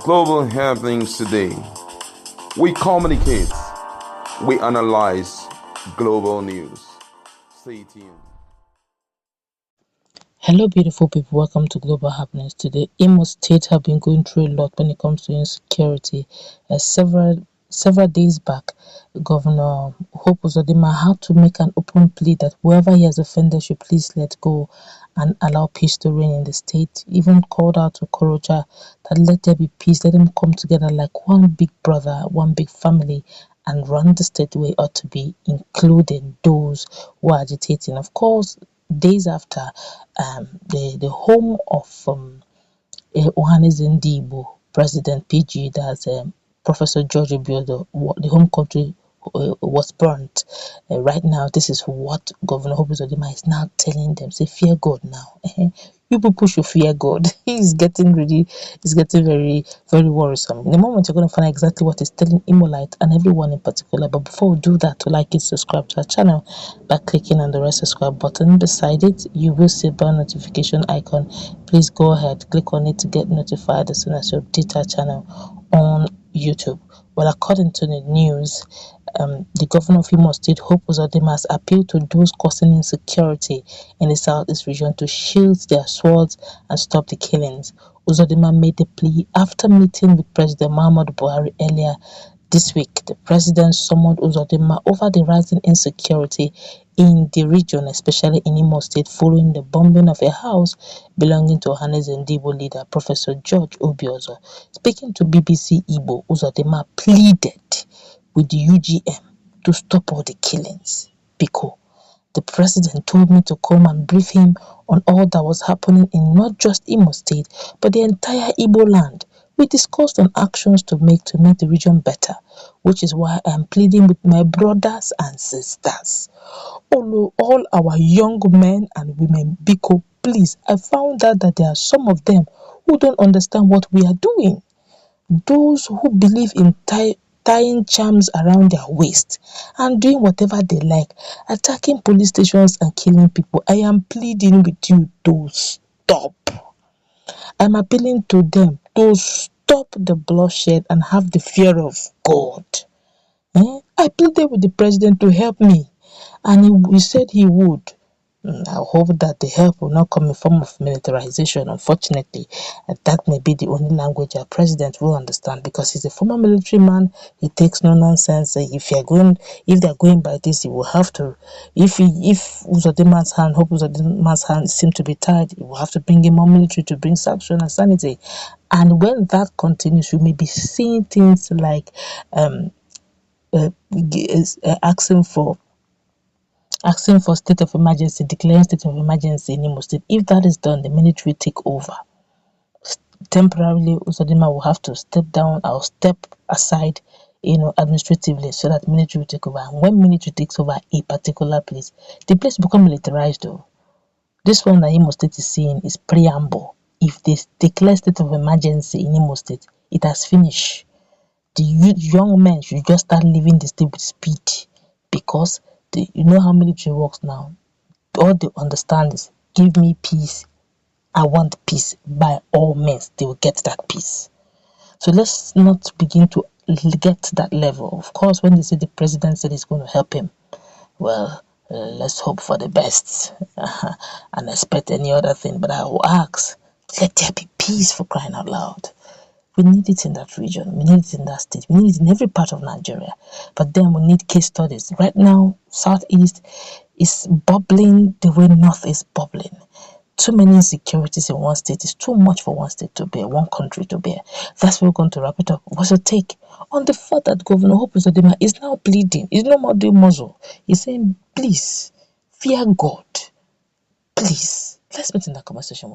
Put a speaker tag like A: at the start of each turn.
A: Global happenings today. We communicate, we analyze global news. Stay tuned.
B: Hello, beautiful people. Welcome to Global Happenings. Today, Imo State have been going through a lot when it comes to insecurity. Several days back, Governor Hope Uzodinma had to make an open plea that whoever he has offended should please let go and allow peace to reign in the state. Even called out to Korocha that let there be peace, let them come together like one big brother, one big family, and run the state the way it ought to be, including those who are agitating. Of course, days after, the home of Igbo President PG, that's Professor George Obiode, the home country was burnt. Right now, this is what Governor Hope Uzodinma is now telling them. Say, fear God now. You people should fear God. He's getting very, very worrisome. In a moment, you're going to find out exactly what he's telling Imolite and everyone in particular. But before we do that, to like it, subscribe to our channel by clicking on the red subscribe button. Beside it, you will see a bell notification icon. Please go ahead, click on it to get notified as soon as you update our channel on YouTube. Well, according to the news, the governor of Imo State, Hope Uzodinma, has appealed to those causing insecurity in the southeast region to shield their swords and stop the killings. Uzodinma made the plea after meeting with President Muhammadu Buhari earlier this week. The president summoned Uzodinma over the rising insecurity in the region, especially in Imo State, following the bombing of a house belonging to Igbo leader Professor George Obiode. Speaking to BBC Igbo, Uzodinma pleaded with the UGM to stop all the killings because the president told me to come and brief him on all that was happening in not just Imo State, but the entire Igbo land. We discussed on actions to make the region better, which is why I am pleading with my brothers and sisters. All our young men and women, Biko, please, I found out that there are some of them who don't understand what we are doing. Those who believe in tying charms around their waist and doing whatever they like, attacking police stations and killing people. I am pleading with you to stop. I'm appealing to them to stop the bloodshed and have the fear of God. I pleaded with the president to help me, and he said he would. I hope that the help will not come in form of militarization. Unfortunately, that may be the only language our president will understand, because he's a former military man. He takes no nonsense. If they're going by this, he will have to. If Hope Uzodinma's hand seem to be tied, he will have to bring in more military to bring sanction and sanity. And when that continues, we may be seeing things like asking for state of emergency, declaring state of emergency in Imo State. If that is done, the military will take over. Temporarily, Uzodinma will have to step down or step aside, administratively, so that military will take over. And when military takes over a particular place, the place will become militarized though. This one that Imo State is seeing is preamble. If they declare state of emergency in Imo State, it has finished. The young men should just start leaving the state with speed, because you know how military works now. All they understand is, give me peace, I want peace. By all means, they will get that peace. So let's not begin to get to that level. Of course, when they say the president said he's going to help him, well, let's hope for the best and expect any other thing. But I will ask, let there be peace, for crying out loud. We need it in that region. We need it in that state. We need it in every part of Nigeria. But then we need case studies. Right now, Southeast is bubbling the way North is bubbling. Too many insecurities in one state is too much for one state to bear, one country to bear. That's why we're going to wrap it up. What's your take on the fact that Governor Hope Uzodinma is now pleading? He's no more doing muzzle. He's saying, please, fear God. Please. Let's meet in that conversation.